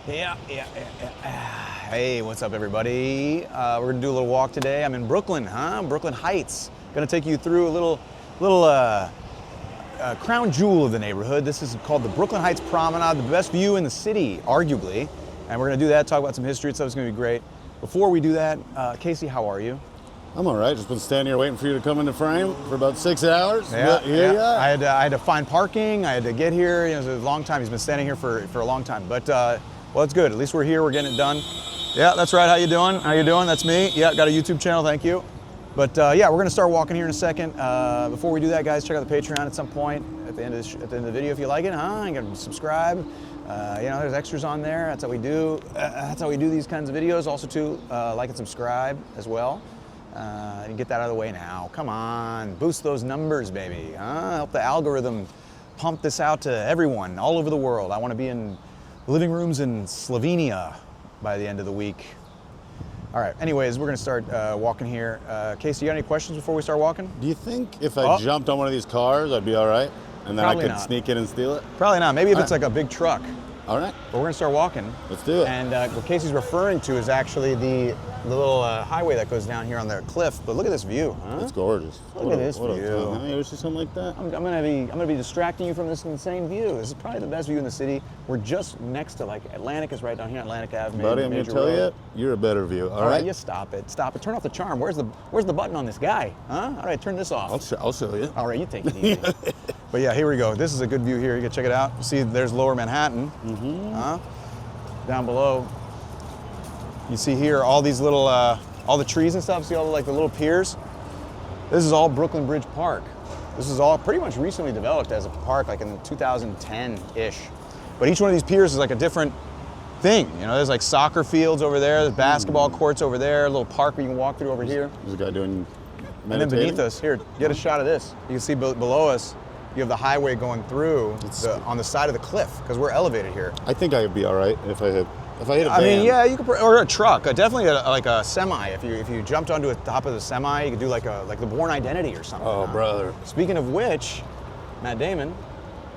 Hey, what's up, everybody? We're gonna do a little walk today. I'm in Brooklyn, Brooklyn Heights. Gonna take you through a little crown jewel of the neighborhood. This is called the Brooklyn Heights Promenade, the best view in the city, arguably. And we're gonna do that, talk about some history and stuff. It's gonna be great. Before we do that, Casey, how are you? I'm all right. Just been standing here waiting for you to come into frame for about 6 hours. Yeah, Here you are. I had to find parking. I had to get here. You know, it was a long time. He's been standing here for a long time. But well, it's good. At least we're here. We're getting it done. Yeah, that's right. How you doing? How you doing? That's me. Yeah, got a YouTube channel. Thank you. But yeah, we're gonna start walking here in a second. Before we do that, guys, check out the Patreon at some point at the end of the video if you like it. You can subscribe. You know, there's extras on there. That's how we do. That's how we do these kinds of videos. Also, too, like and subscribe as well. And get that out of the way now. Come on, boost those numbers, baby. Help the algorithm pump this out to everyone all over the world. I want to be in living rooms in Slovenia by the end of the week. All right, anyways, we're gonna start walking here. Casey, you got any questions before we start walking? Do you think if I jumped on one of these cars, I'd be all right? And then Probably I could not. sneak in and steal it? Probably not. Maybe if it's like a big truck. All right. But we're gonna start walking. Let's do it. And what Casey's referring to is actually the little highway that goes down here on the cliff. But look at this view. It's gorgeous. Look at this view. Have you ever seen something like that? I'm gonna be distracting you from this insane view. This is probably the best view in the city. We're just next to, like, Atlantic is right down here, Atlantic Avenue. Buddy, I'm gonna tell you, you're a better view. All right. You stop it. Stop it. Turn off the charm. Where's the button on this guy? How do I turn this off? I'll show you. All right, you take it easy. But yeah, here we go. This is a good view here. You can check it out. See, there's Lower Manhattan. Down below, you see here all these little, all the trees and stuff. See all the little piers? This is all Brooklyn Bridge Park. This is all pretty much recently developed as a park, like in 2010-ish. But each one of these piers is like a different thing. You know, there's like soccer fields over there, there's basketball courts over there, a little park where you can walk through over here. There's a guy doing meditating. And then beneath us, here, get a shot of this. You can see below us, you have the highway going through on the side of the cliff, because we're elevated here. I think I would be all right if I hit a van. I mean, yeah, you could, or a truck. Definitely like a semi. If you jumped onto the top of the semi, you could do like the Bourne Identity or something. Oh, brother. Speaking of which, Matt Damon,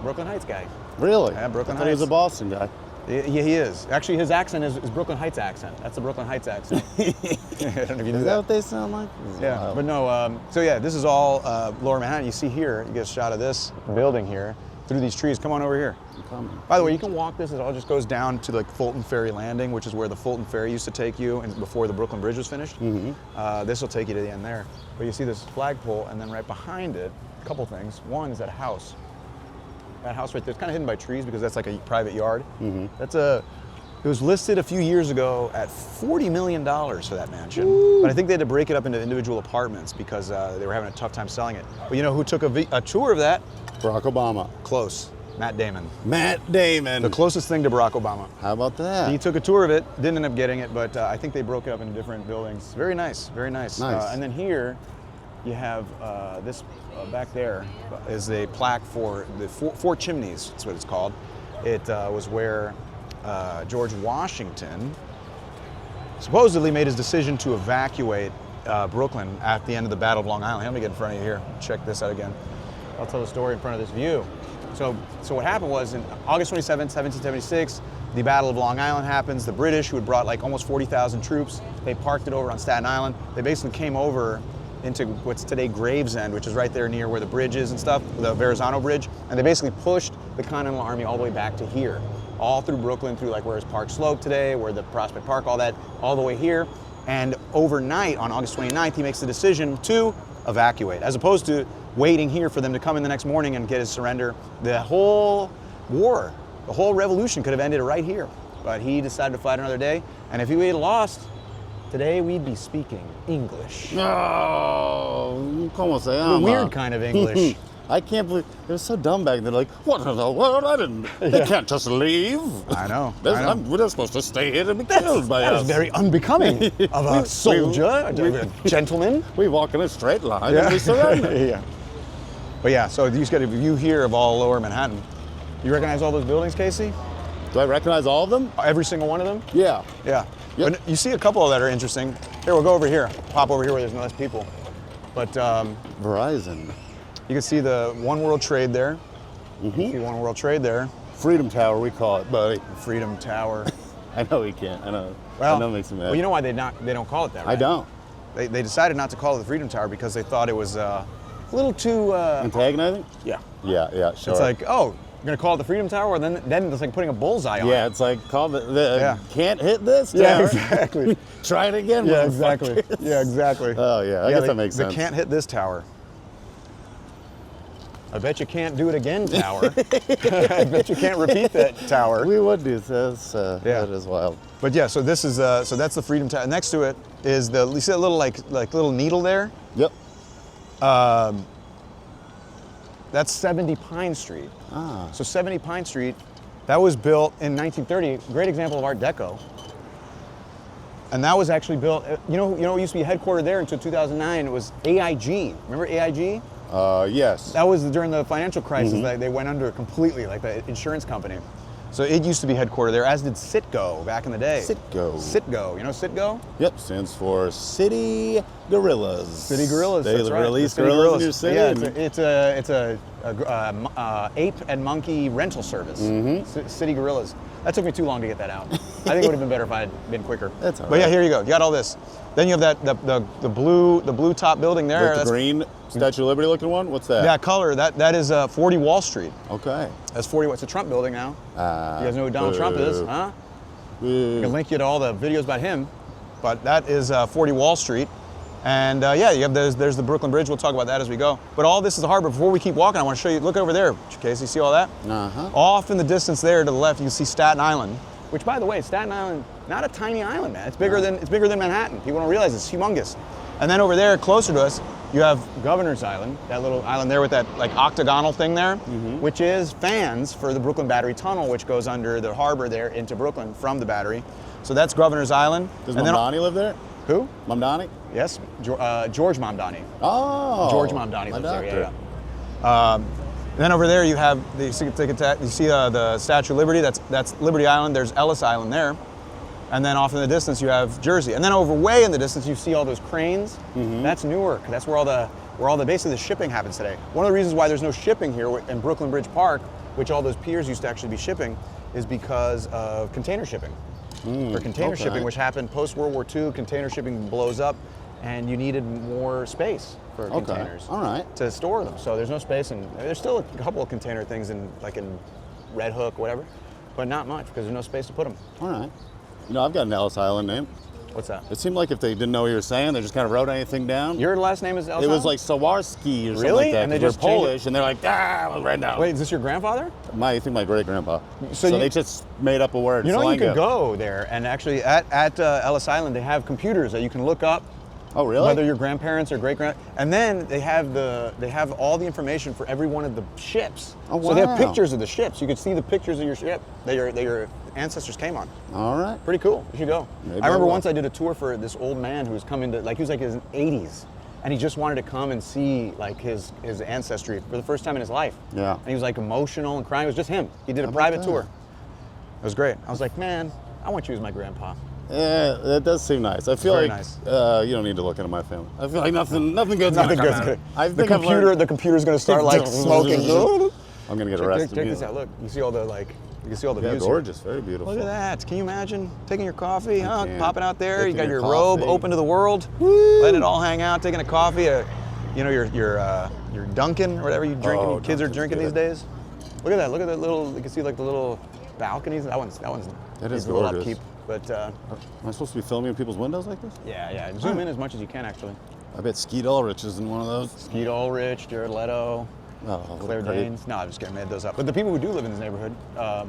Brooklyn Heights guy. Really? Yeah, Brooklyn I thought he was a Boston guy. Yeah, he is. Actually, his accent is Brooklyn Heights accent. That's the Brooklyn Heights accent. I don't know if you knew Is that what they sound like? Yeah, Wild. but no, so yeah, this is all Lower Manhattan. You see here, you get a shot of this building here through these trees. Come on over here. I'm coming. By the way, you can walk this. It all just goes down to like Fulton Ferry Landing, which is where the Fulton Ferry used to take you and before the Brooklyn Bridge was finished. This will take you to the end there. But you see this flagpole, and then right behind it, a couple things. One is that house. That house right there, it's kind of hidden by trees because that's like a private yard. It was listed a few years ago at $40 million for that mansion. But I think they had to break it up into individual apartments because they were having a tough time selling it. But you know who took a tour of that? Barack Obama. Close. Matt Damon. Matt Damon. The closest thing to Barack Obama. How about that? He took a tour of it, didn't end up getting it, but I think they broke it up into different buildings. Very nice, very nice. Nice. And then here, you have this back there is a plaque for the Four Chimneys, that's what it's called. It was where George Washington supposedly made his decision to evacuate Brooklyn at the end of the Battle of Long Island. Let me get in front of you here. Check this out again. I'll tell the story in front of this view. So what happened was in August 27, 1776, the Battle of Long Island happens. The British, who had brought like almost 40,000 troops, they parked it over on Staten Island. They basically came over into what's today Gravesend, which is right there near where the bridge is and stuff, the Verrazano Bridge, and they basically pushed the Continental Army all the way back to here, all through Brooklyn, through like where's Park Slope today, where the Prospect Park, all that, all the way here. And overnight, on August 29th, he makes the decision to evacuate, as opposed to waiting here for them to come in the next morning and get his surrender. The whole war, the whole revolution could have ended right here, but he decided to fight another day, and if he had lost, today we'd be speaking English. Oh, ¿cómo se A llama? weird kind of English. I can't believe it was so dumb back then. Like, what in the world? I didn't. They can't just leave. I know. We're not supposed to stay here and be killed by That us. is very unbecoming of a soldier, a gentleman. We walk in a straight line and we surrender. Yeah. But yeah, so you just got a view here of all Lower Manhattan. You recognize all those buildings, Casey? Do I recognize all of them? Every single one of them? Yeah. Yeah. Yep. But you see a couple that are interesting. Here, we'll go over here. Pop over here where there's less people. But Verizon. you can see the One World Trade there. You see One World Trade there. Freedom Tower, we call it, buddy. Freedom Tower. I know he can't. I know. Well, I know it makes me mad. well, you know why they don't call it that, right? I don't. They decided not to call it the Freedom Tower because they thought it was a little too... Antagonizing? Yeah. Yeah, sure. It's like, oh, you're going to call it the Freedom Tower? Then it's like putting a bullseye on it. Yeah, it's like, call the can't hit this tower. Yeah, exactly. Try it again. Yeah, exactly. motherfuckers. Yeah, exactly. Oh, yeah, I guess that makes they sense. They can't hit this tower. I bet you can't do it again, tower. I bet you can't repeat that tower. We would do this. That is wild. But yeah, so this is so that's the Freedom Tower. Next to it is you see that little like little needle there? Yep. That's 70 Pine Street. Ah. So 70 Pine Street, that was built in 1930. Great example of Art Deco. And that was actually built. You know, it used to be headquartered there until 2009. It was AIG. Remember AIG? Yes. That was during the financial crisis that they went under completely, like the insurance company. So it used to be headquartered there, as did Citgo back in the day. Citgo. You know Citgo? Yep, stands for City Gorillas. City Gorillas. They that's right. release City gorillas in your city. Yeah, it's a ape and monkey rental service. City Gorillas. That took me too long to get that out. I think it would have been better if I had been quicker. That's all But yeah, right. here you go. You got all this. Then you have the blue top building there. Like the green Statue of Liberty looking one? What's that? Yeah, color. That is 40 Wall Street. Okay. That's 40. It's a Trump building now. You guys know who Donald Trump is, huh? I can link you to all the videos about him. But that is 40 Wall Street. And yeah, you have there's the Brooklyn Bridge. We'll talk about that as we go. But all this is the harbor. Before we keep walking, I want to show you. Look over there, Casey. See all that? Off in the distance there to the left, you can see Staten Island. Which, by the way, Staten Island, not a tiny island, man. It's bigger than Manhattan. People don't realize it's humongous. And then over there, closer to us, you have Governor's Island, that little island there with that like octagonal thing there, which is fans for the Brooklyn Battery Tunnel, which goes under the harbor there into Brooklyn from the Battery. So that's Governor's Island. Does Mamdani live there? Who? Mamdani? Yes, George Mamdani. Oh. George Mamdani lives there. doctor. Yeah. And then over there you have you see the Statue of Liberty. That's Liberty Island. There's Ellis Island there, and then off in the distance you have Jersey. And then over way in the distance you see all those cranes. That's Newark. That's where all the basically the shipping happens today. One of the reasons why there's no shipping here in Brooklyn Bridge Park, which all those piers used to actually be shipping, is because of container shipping. For container shipping, which happened post World War II, container shipping blows up, and you needed more space for containers to store them. So there's no space, and there's still a couple of container things in Red Hook, whatever, but not much because there's no space to put them. All right. You know, I've got an Ellis Island name. What's that? It seemed like if they didn't know what you were saying, they just kind of wrote anything down. Your last name is Ellis? It was like Sawarski or something Really? like that. And they They're just changed Polish, and they're like, right now. Wait, is this your grandfather? I think my great grandpa. So they just made up a word. You know, you Slango. could go there, and actually at Ellis Island, they have computers that you can look up. Oh, really? Whether your grandparents or and then they have all the information for every one of the ships. Oh, wow. So they have pictures of the ships. You could see the pictures of your ship that your ancestors came on. All right. Pretty cool. You should go. Maybe I remember I will. Once I did a tour for this old man who was coming to he was like in his 80s, and he just wanted to come and see like his ancestry for the first time in his life. Yeah. And he was like emotional and crying. It was just him. He did a How about private that? tour. It was great. I was like, man, I want you as my grandpa. Yeah, that does seem nice. I feel Very like nice. You don't need to look into my family. I feel like nothing good's Nothing gonna good's come good. out. The computer's gonna start like smoking. I'm gonna get arrested. Check this out. Look, you see all the Yeah, views. gorgeous, very beautiful. Look at that. Can you imagine taking your coffee, can. popping out there? You Taking got your your robe coffee. open to the world, letting it all hang out, taking a coffee, your Dunkin' or whatever you drink. Oh, Kids are Dunkin's drinking good. these days. Look at that. Look at that little. You can see like the little balconies. That one's That needs is a little gorgeous. upkeep. But Am I supposed to be filming in people's windows like this? yeah. Zoom in as much as you can actually. I bet Skeet Ulrich is in one of those. Skeet Ulrich, Jared Leto, Oh, Claire great. Danes. No, I'm just kidding. I made those up. But the people who do live in this neighborhood. Are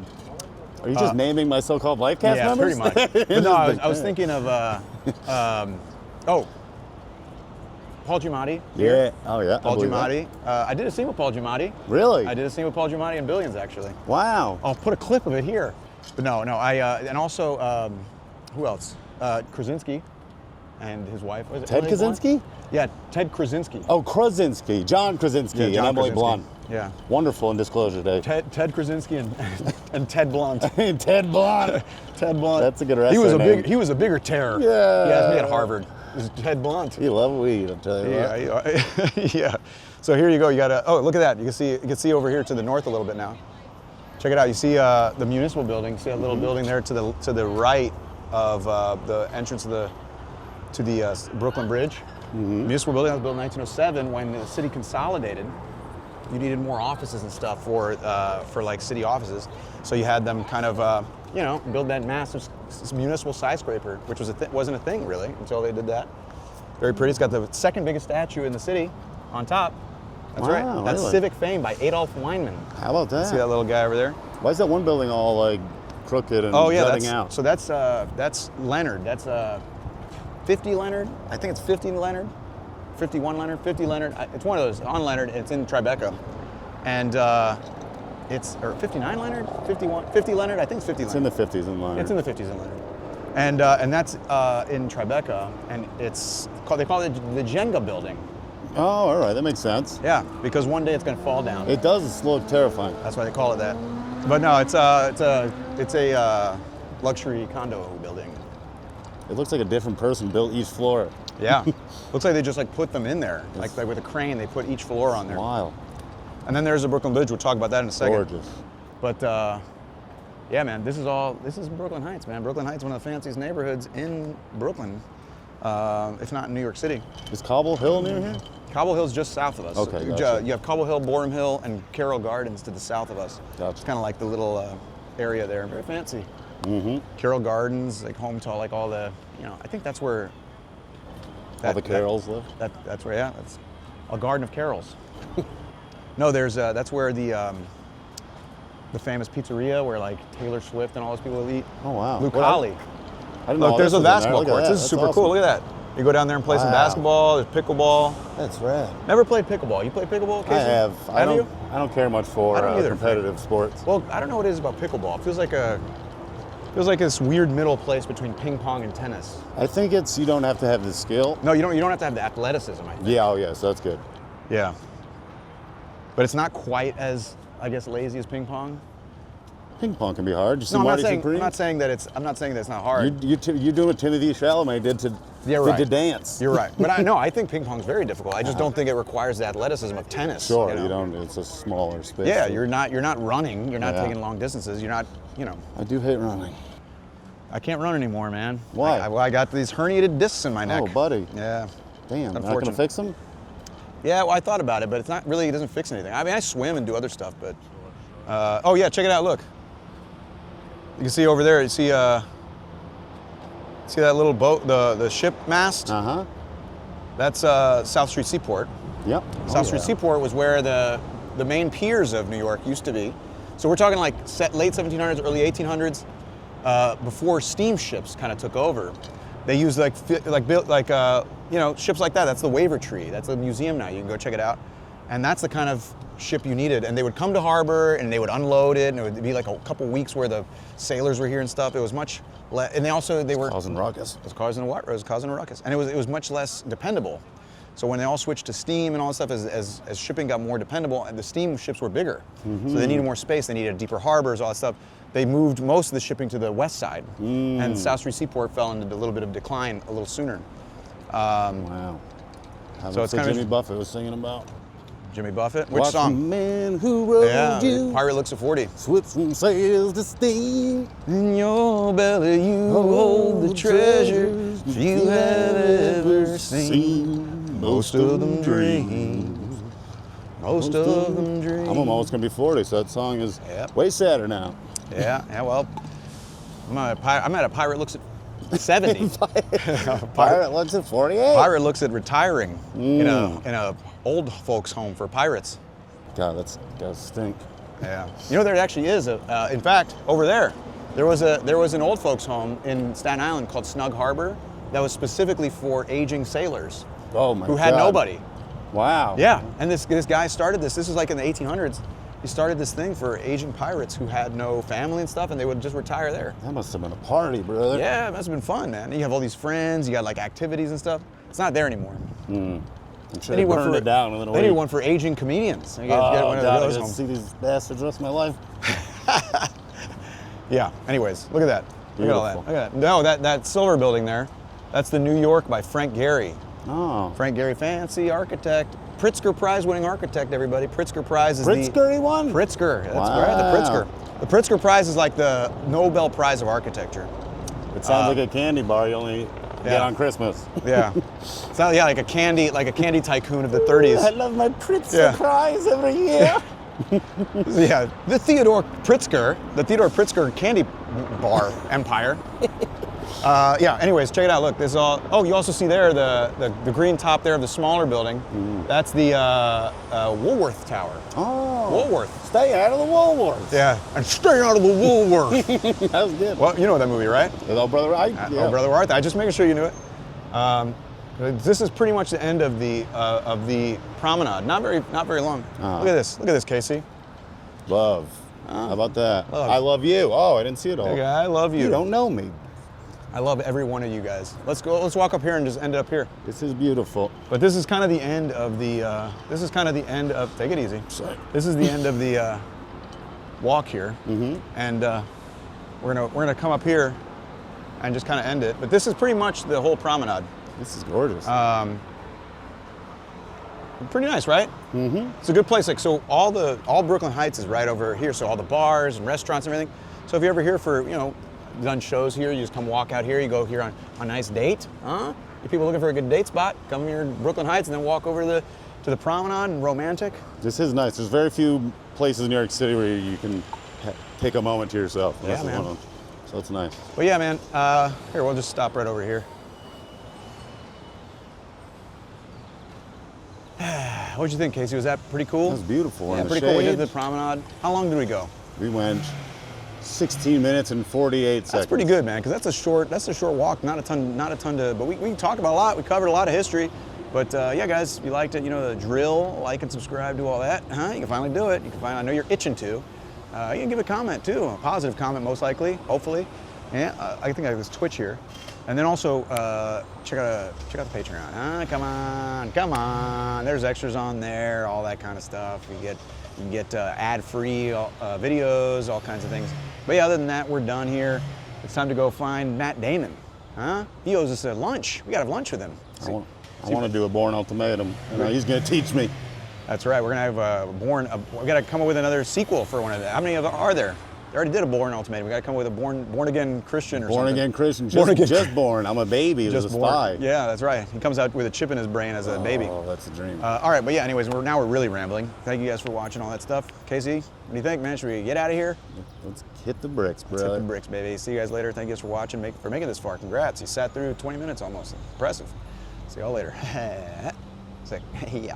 you just naming my so-called life cast Yeah, members? pretty much. But no, I was thinking of Paul Giamatti. Yeah. Oh, yeah. Paul I believe that. Giamatti. I did a scene with Paul Giamatti. Really? I did a scene with Paul Giamatti in Billions, actually. Wow. I'll put a clip of it here. But no. And also, who else? Krasinski and his wife. Was it Ted Emily Kaczynski? Blunt? Yeah, Ted Krasinski. Oh, Krasinski. John Krasinski Yeah, and John Emily Krasinski. Blunt. Yeah. Wonderful in Disclosure Day. Ted Krasinski and Ted Blunt. Ted Blunt. Ted Blunt. That's a good wrestler name. He was a bigger terror. Yeah. He has me at Harvard. It was Ted Blunt. You love weed, I'll tell you what. Yeah. So here you go. You got look at that. You can see over here to the north a little bit now. Check it out. You see the municipal building. See that little building there to the right of the entrance to the Brooklyn Bridge. Municipal building that was built in 1907 when the city consolidated. You needed more offices and stuff for like city offices, so you had them kind of build that massive municipal skyscraper, which wasn't a thing really until they did that. Very pretty. It's got the second biggest statue in the city on top. That's right. That's really? Civic Fame by Adolf Weinman. How about that? See that little guy over there? Why is that one building all like crooked and jutting out? So that's Leonard. That's 50 Leonard. I think it's 50 Leonard, 51 Leonard, 50 Leonard. It's one of those on Leonard. It's in Tribeca, and it's or 59 Leonard, 51, 50 Leonard. I think it's 50 It's Leonard. in the 50s in Leonard. It's in the 50s in Leonard, and that's in Tribeca, and they call it the Jenga building. Oh, all right, that makes sense. Yeah, because one day it's going to fall down. It does look terrifying. That's why they call it that. But no, it's a luxury condo building. It looks like a different person built each floor. Yeah, looks like they just like put them in there, like with a crane. They put each floor on there. Wow. And then there's the Brooklyn Bridge. We'll talk about that in a second. Gorgeous. But yeah, man, this is Brooklyn Heights, man. Brooklyn Heights, one of the fanciest neighborhoods in Brooklyn, if not in New York City. Is Cobble Hill near here? Cobble Hill's just south of us. Okay, gotcha. You have Cobble Hill, Borum Hill, and Carroll Gardens to the south of us. Gotcha. It's kind of like the little area there. Very fancy. Mm-hmm. Carroll Gardens, like home to like all the, I think that's where All the Carrolls live? That's where, that's a garden of Carrolls. No, that's where the famous pizzeria where like Taylor Swift and all those people eat. Oh, wow. Luke Well, Holly. I didn't know Look, there's this a was in there. basketball Look at court. that. This is That's super awesome. cool. Look at that. You go down there and play some Wow. basketball. There's pickleball. That's rad. Never played pickleball. You play pickleball, Casey? I have. you? I don't care much for I don't either. competitive sports. Well, I don't know what it is about pickleball. It feels like this weird middle place between ping pong and tennis. I think you don't have to have the skill. No, you don't have to have the athleticism, I think. Yeah, oh yeah, so that's good. Yeah. But it's not quite as, I guess, lazy as ping pong. Ping pong can be hard. You see No, I'm Marty not Supreme? saying that it's not hard. You doing what Timothy Chalamet did to dance. You're right. But I think ping pong's very difficult. I just don't think it requires the athleticism of tennis. Sure, you don't. It's a smaller space. Yeah, you're not running. You're not Yeah. taking long distances. You're not, I do hate running. I can't run anymore, man. Why? I got these herniated discs in my neck. Oh, buddy. Yeah. Damn, not gonna Unfortunate. fix them? Yeah, well, I thought about it, but it doesn't fix anything. I mean, I swim and do other stuff, but, oh yeah, check it out, look. You can see over there, see that little boat, the ship mast? Uh-huh. That's South Street Seaport. Yep. South Street Seaport was where the main piers of New York used to be. So we're talking like late 1700s, early 1800s, before steamships kind of took over. They used ships like that. That's the Waiver Tree. That's a museum now. You can go check it out. And that's the kind of ship you needed. And they would come to harbor and they would unload it, and it would be like a couple weeks where the sailors were here and stuff. It was much less, and they were causing ruckus. It was causing a ruckus, and it was much less dependable. So when they all switched to steam and all that stuff, as shipping got more dependable, and the steam ships were bigger, so they needed more space. They needed deeper harbors, all that stuff. They moved most of the shipping to the west side, and South Street Seaport fell into a little bit of decline a little sooner. Wow. So it's what kind of Jimmy Buffett was singing about. Jimmy Buffett. Which Watch song? The man who rode you. Pirate Looks at 40. Swift from sails to steam. In your belly you hold the treasures you have ever seen. Most of them dreams. Most of them dreams. I'm almost gonna be 40, so that song is Yep. way sadder now. Yeah, well, I'm at a Pirate Looks at 70. Pirate looks at 48. Pirate looks at retiring in a old folks home for pirates. God, that's gotta stink. Yeah. There actually is in fact, over there was an old folks home in Staten Island called Snug Harbor that was specifically for aging sailors Oh my God. who had nobody. Wow. Yeah, and this guy started this. This was like in the 1800s. He started this thing for aging pirates who had no family and stuff, and they would just retire there. That must have been a party, brother. Yeah, it must have been fun, man. You have all these friends. You got like activities and stuff. It's not there anymore. I'm sure They they burned it down within a They need week. one for aging comedians. You get Oh, one of God, I those get to home. see these bastards the rest of my life. Yeah. Anyways, look at that. Look at all that. Beautiful. Look at that. No, that silver building there, that's the New York by Frank Gehry. Oh. Frank Gehry, fancy architect, Pritzker Prize-winning architect. Everybody, Pritzker Prize is Pritzker he won? Pritzker. That's Wow. right, the Pritzker. The Pritzker Prize is like the Nobel Prize of Architecture. It sounds like a candy bar you only get on Christmas. Yeah. It's not, yeah, like a candy tycoon of the 30s. I love my Pritzker Prize every year. Yeah, the Theodore Pritzker candy bar empire. Yeah, anyways, check it out. Look, this is all. Oh, you also see there the green top there of the smaller building. That's the Woolworth Tower. Oh. Woolworth. Stay out of the Woolworths. Yeah, and stay out of the Woolworth. That was good. Well, you know that movie, right? With old brother Ike. Oh, Brother Arthur. I just making sure you knew it. This is pretty much the end of the promenade. Not very long. Look at this. Look at this, Casey. Love. How about that? Love. I love you. Oh, I didn't see it all. Okay, I love you. You don't know me. I love every one of you guys. Let's go. Let's walk up here and just end up here. This is beautiful. But this is kind of the end of the. This is kind of the end of. Take it easy. Sorry. This is the end of the walk here, and we're gonna come up here and just kind of end it. But this is pretty much the whole promenade. This is gorgeous. Pretty nice, right? It's a good place. Like, so all Brooklyn Heights is right over here. So all the bars and restaurants and everything. So if you're ever here for done shows here, you just come walk out here. You go here on a nice date, huh? If people looking for a good date spot, come here to Brooklyn Heights and then walk over to the promenade and romantic. This is nice. There's very few places in New York City where you can take a moment to yourself. Yeah, This is man. one of them. So it's nice. But yeah, man. Here, we'll just stop right over here. What'd you think, Casey? Was that pretty cool? That was beautiful. Yeah, In the pretty cool. We did shade. the promenade. How long did we go? We went 16 minutes and 48 seconds. That's pretty good, man. Because that's a short walk. Not a ton to. But we can talk about a lot. We covered a lot of history. But yeah, guys, if you liked it, the drill, like and subscribe, do all that. You can finally do it. I know you're itching to. You can give a comment too, a positive comment most likely, hopefully. Yeah, I think I have this Twitch here. And then also check out the Patreon. Come on. There's extras on there, all that kind of stuff. You can get ad-free videos, all kinds of things. But yeah, other than that, we're done here. It's time to go find Matt Damon. He owes us a lunch. We gotta have lunch with him. I want to do a Born Ultimatum. He's going to teach me. That's right. We're gonna have we gotta come up with another sequel for one of them. How many of them are there? They already did a Born Ultimatum. We gotta come up with a born again Christian or something. Born again Christian. Just born. I'm a baby. Just a spy. Yeah, that's right. He comes out with a chip in his brain as a baby. Oh, that's a dream. All right, but yeah, anyways, we're really rambling. Thank you guys for watching all that stuff. Casey, what do you think, man? Should we get out of here? Let's hit the bricks, brother. Let's hit the bricks, baby. See you guys later. Thank you guys for watching, for making this far. Congrats. You sat through 20 minutes almost. Impressive. See y'all later. Sick. Yeah.